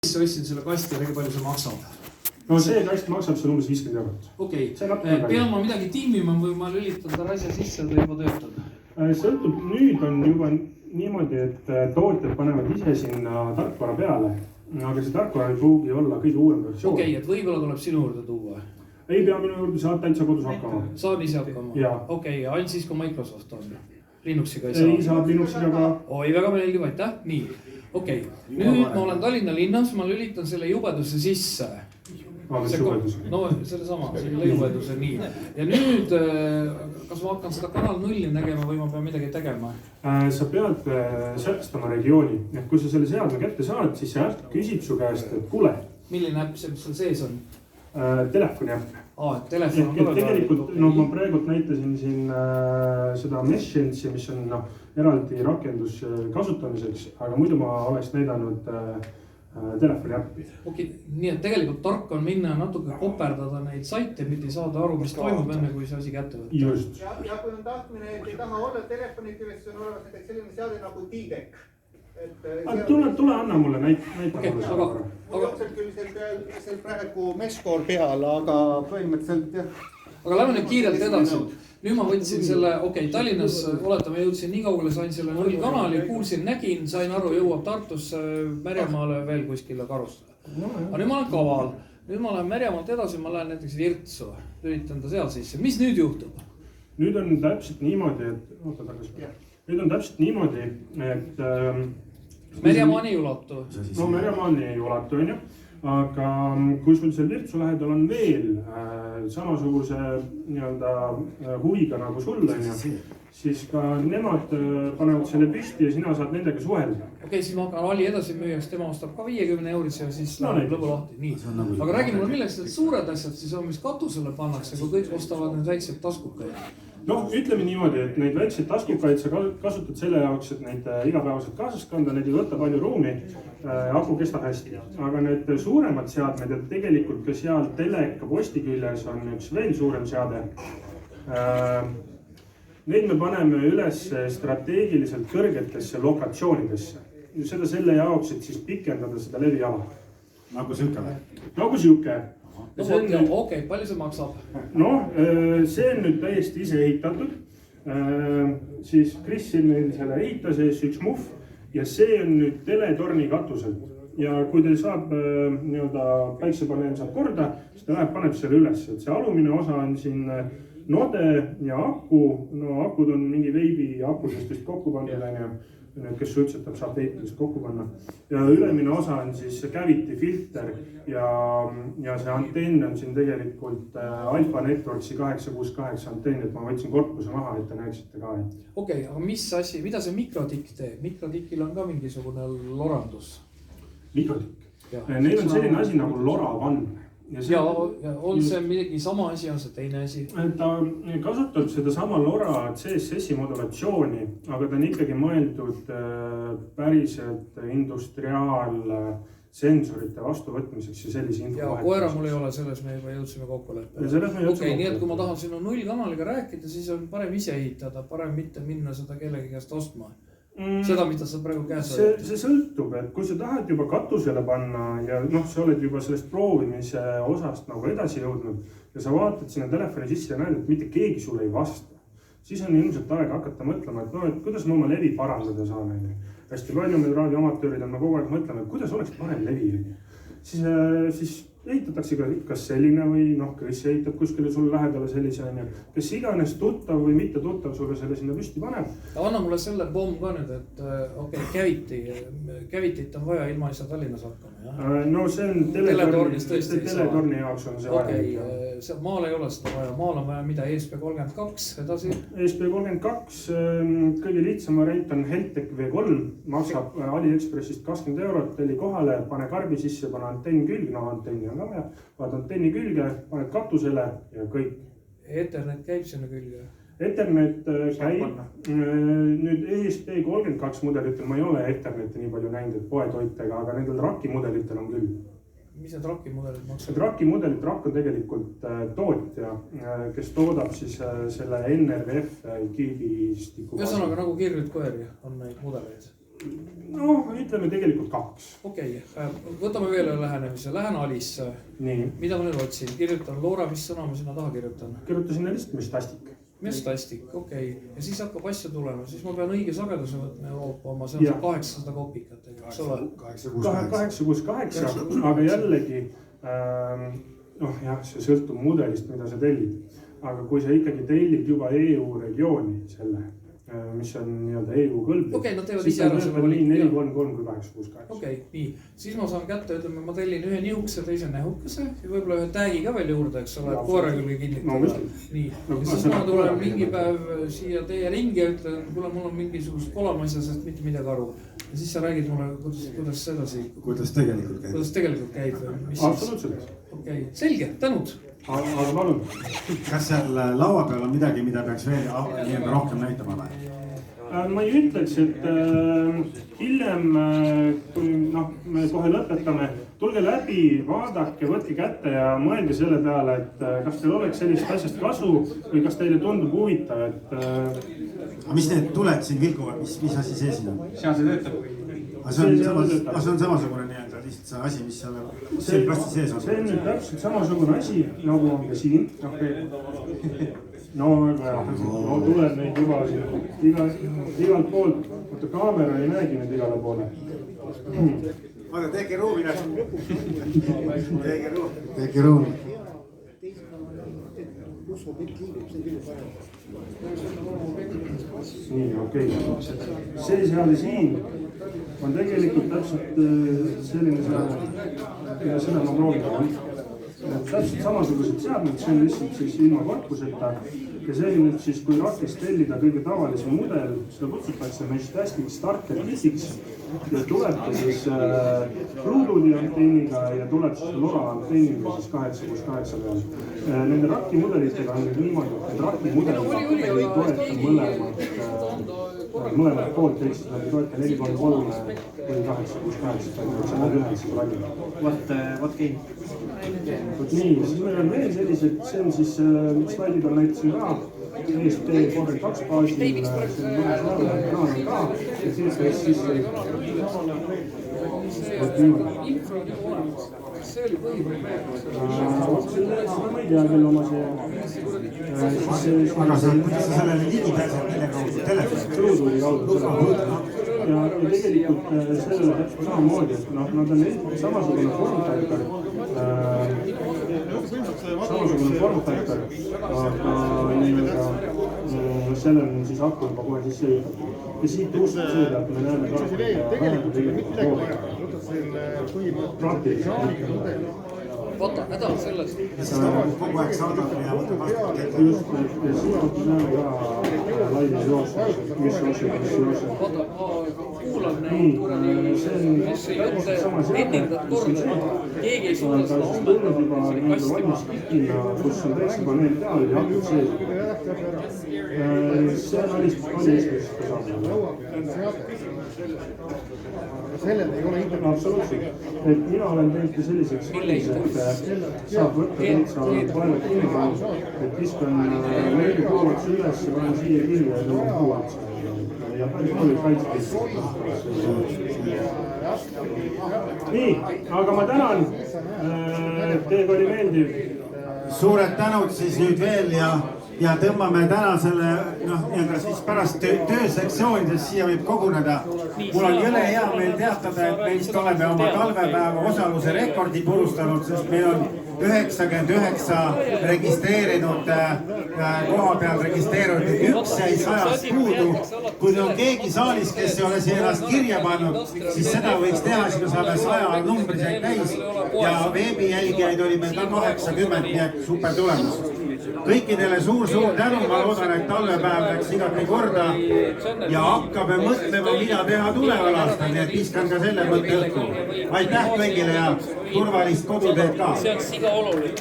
ostsin selle kasti ja palju see maksab? No see kast maksab seal umbes 50 eurot. Okei, pean ma midagi timmima või ma lülitan ta asja sisse, ta juba töötab? Sõltub, nüüd on juba niimoodi, et tootjad panevad ise sinna tarkvara peale, aga see tarkvara ei pruugi olla kõige uuem versioon. Okei, et võib-olla tuleb sinu juurde tuua? Ei pea minu juurde, saad täitsa kodus hakkama. Saan ise hakkama? Okei, ainult siis kui Microsoft on? Linuxiga ei saa? Ei, saab Linuxiga ka. Oi, väga meeldiv, aitäh. Nii, okei. Nüüd ma olen Tallinna linnas, ma lülitan selle jubeduse sisse. No selle sama, selle jubeduse nii. Ja nüüd, kas ma hakkan seda kanal 0 nägema või ma pean midagi tegema? Sa pead sätestama regiooni. Et kui sa selle seadme kätte saad, siis see äpp küsib su käest, et kuule. Milline äpp see, mis seal sees on? Telefoni äpp. Telefon on tegelikult, ma praegult näitasin siin seda Messenge'i, mis on eraldi rakendus kasutamiseks, aga muidu ma oleks näidanud telefoni äppi. Okei, nii et tegelikult tark on minna natuke koperdada neid saite, mitte saada aru, mis toimub enne, kui see asi kätte võtta. Just. Ja kui on tahtmine, et ei taha olla telefonid üles, on olemas näiteks selline seade nagu T-Deck. Tule anna mulle, näita mulle. Jookseb küll seal praegu Meshcore peal, aga põhimõtteliselt jah. Aga lähme nüüd kiirelt edasi. Nüüd ma võtsin selle, Tallinnas oletame jõudsin nii kaugele, sain selle 0 kanali, kuulsin, nägin, sain aru, jõuab Tartusse, Märjamaale veel kuskile Karusse. Aga nüüd ma olen kaval. Nüüd ma lähen Märjamaalt edasi, ma lähen näiteks Virtsu, lülitan ta seal sisse. Mis nüüd juhtub? Nüüd on täpselt niimoodi, et Märjamaani ei ulatu. No Märjamaani ei ulatu, on ju. Aga kui sul seal Virtsu lähedal on veel samasuguse huviga nagu sul, siis ka nemad panevad selle püsti ja sina saad nendega suhelda. Okei, siis ma hakkan Ali edasi müüjaks, tema ostab ka 50 euris ja siis läheb lõbu lahti. Nii. Aga räägi mulle, milleks need suured asjad siis on, mis katusele pannakse, kui kõik ostavad need väiksed taskukaid? Ütleme niimoodi, et neid väikseid taskukaid sa kasutad selle jaoks, et neid igapäevaselt kaasas kanda, neid ei võtta palju ruumi, aku kestab hästi. Aga need suuremad seadmed, et tegelikult ka seal teleka posti küljes on üks veel suurem seade. Neid me paneme üles strateegiliselt kõrgetesse lokatsioonidesse. Seda selle jaoks, et siis pikendada seda leviala. Nagu siuke või? Nagu siuke. Okei, palju see maksab? See on nüüd täiesti ise ehitatud. Siis Krisil selle ehitas ees üks muff ja see on nüüd teletorni katuselt. Ja kui teil saab päiksepaneel saab korda, siis ta läheb, paneb selle üles. Et see alumine osa on siin node ja aku. Akud on mingi veibi akusest vist kokku pandud. Kes suitsetab, saab veipidest kokku panna. Ja ülemine osa on siis cavity filter ja see antenn on siin tegelikult Alpha Networksi 868 antenn, et ma võtsin korpuse maha, et te näeksite ka. Okei, aga mida see mikrotikk teeb? Mikrotikil on ka mingisugune lorandus. Mikrotikk? Neil on selline asi nagu LoRaWAN. Ja on see midagi sama asi, on see teine asi? Ta kasutab seda sama LoRa CSS-i modulatsiooni, aga ta on ikkagi mõeldud päriselt sensorite vastuvõtmiseks ja sellise info vahetuseks. Ja koera mul ei ole, selles me juba jõudsime kokkuleppe. Okei, nii et kui ma tahan sinu 0 kanaliga rääkida, siis on parem ise ehitada, parem mitte minna seda kellegi käest ostma. Seda, mida sa praegu käes oled? See sõltub, et kui sa tahad juba katusele panna ja sa oled juba sellest proovimise osast nagu edasi jõudnud ja sa vaatad sinna telefoni sisse ja näed, et mitte keegi sulle ei vasta, siis on ilmselt aeg hakata mõtlema, et kuidas ma oma levi parandada saan. Hästi palju meil raadioamatöörid on kogu aeg mõtlema, et kuidas oleks parem levi. Siis ehitatakse kas selline või Kris ehitab kuskile sulle lähedale sellise, kes iganes tuttav või mitte tuttav sulle selle sinna püsti paneb. Anna mulle selle pomm ka nüüd, et Cavity't on vaja ilma isa Tallinnas hakkama. No see on teletorni jaoks on see vaja. Okei, maal ei ole seda vaja, maal on vaja mida, ESP32 edasi? ESP32, kõige lihtsam variant on Heltec V3, maksab AliExpressist 20 eurot, telli kohale, pane karbi sisse, pane antenn külg, antenni on ka vaja, vaad antenni külge, paned katusele ja kõik. Ethernet käib sinna külge? Ethernet käib, nüüd ESP32 mudelitel ma ei ole Etherneti nii palju näinud, et poetoitega, aga nendel RAK-i mudelitel on küll. Mis need RAK-i mudelid maksavad? RAK-i mudelit, RAK on tegelikult tootja, kes toodab siis selle NRF kiibistiku. Ühesõnaga nagu kirjud koeri on neid mudeleid? noh, ütleme tegelikult 2. Okei, võtame veel ühe lähenemise, lähen Alisse. Nii. Mida ma nüüd otsin? Kirjutan Loora, mis sõna ma sinna taha kirjutan? Kirjutasin lihtsalt mestastik. Mestastik, okei. Ja siis hakkab asja tulema, siis ma pean õige sageduse võtma Euroopa oma, see on 800 kopikat, eks ole? 868, aga jällegi, noh jah, see sõltub mudelist, mida sa tellid. Aga kui sa ikkagi tellid juba EU regiooni selle, mis on nii-öelda EU kõlblik. Okei, nad teevad ise ära selle nii 433 kui 868. Okei, nii. Siis ma saan kätte, ütleme, ma tellin ühe nihukese, teise nähukese ja võib-olla ühe täägi ka veel juurde, eks ole, koera külge kinnitada. Nii, ja siis ma tulen mingi päev siia teie ringi ja ütlen, kuule, mul on mingisugust kolamasja, sest mitte midagi aru. Ja siis sa räägid mulle, kuidas sedasi. Kuidas tegelikult käib. Absoluutselt. Okei, selge, tänud. Aga palun. Kas seal laua peal on midagi, mida peaks veel rohkem näitama või? Ma ei ütleks, et hiljem, kui me kohe lõpetame, tulge läbi, vaadake, võtke kätte ja mõelge selle peale, et kas teil oleks sellist asjast kasu või kas teile tundub huvitav, et... Aga mis need tuled siin vilkuvad, mis asi see siin on? Seal see töötab. See on samasugune nii-öelda lihtsalt see asi, mis seal plasti sees on? See on nüüd täpselt samasugune asi, nagu on ka siin. No tuleb neid juba igalt poolt. Võtta kaamera ei näegi nüüd igale poole. Aga teege ruumi näed. Teege ruumi. Nii, okei. See seal ja siin on tegelikult täpselt selline seda ma proovin. Täpselt samasugused seadmed, see on lihtsalt siis ilma korpuseta ja see on nüüd siis, kui rakest tellida kõige tavalisem mudel, seda kutsutakse mestastic starter kitiks ja tuleb ta siis Bluetoothi antenniga ja tuleb siis LoRa antenniga siis 868 peal. Nende rakkimudelitega on nüüd niimoodi, et need rakkimudelid ei toeta mõlemad poolt, ehk siis nad ei toeta 433 või 868, see on ühendusega lagina. What game? Vot nii, siis meil on veel sellised, see on siis, slaidid on näitasin ka, ESP32 baasil, see on mõnes laulajad kanal on ka, ja siis vot niimoodi. See oli põhimõte. Ma ei tea küll oma see... Aga kuidas sa sellele ligi pääsed, mille kaudu telefoni? Bluetoothi kaudu. Ja tegelikult sellele täpselt samamoodi, et nad on samasugune formfaktor, aga sellel on siis aku juba kohe sisse jõudatud. Ja siit uustub see, et me näeme ka vähemalt tegelikult poole. Praktiliselt. Vaata, häda on selles. Ja siis ta kogu aeg saadab ja võtab vastu. Just, ja siit näeme ka laivis jooksud, mis jooksud. Vaata, ma kuulan neid kuradi, kes ei ütle ennindat korda. Keegi ei suuda seda hommendada. Kus on täitsa paneel peal ja hakkab sees. See on alistusest ka saab. Sellel ei ole internet. Absoluutselt. Et mina olen teinud selliseks, et saab võtta täitsa vaevad kinni, et viskan meili kuulaks üles ja panen siia kirja ja tõmban kuulaks. Ja päris palju kaitskeid. Nii, aga ma tänan. Teiega oli meeldiv. Suured tänud siis nüüd veel ja tõmbame täna selle, nii-öelda siis pärast töösektsioonides siia võib koguneda. Mul on jõle hea meil teatada, et me vist oleme oma talvepäeva osaluse rekordi purustanud, sest meil on 99 registreerinud, koha peal registreerinud, üks jäi 100 puudu. Kui on keegi saalis, kes ei ole siia ennast kirja pannud, siis seda võiks teha, siis me saame 100 numbriseid täis ja veebijälgijaid oli meil ka 80, nii et super tulemus. Kõikidele suur-suur tänu, ma loodan, et talvepäev läks igati korda ja hakkame mõtlema, mida teha tuleval aastal, nii et viskan ka selle mõtte õhku. Aitäh kõigile ja turvalist koduteed ka! See on siga oluline.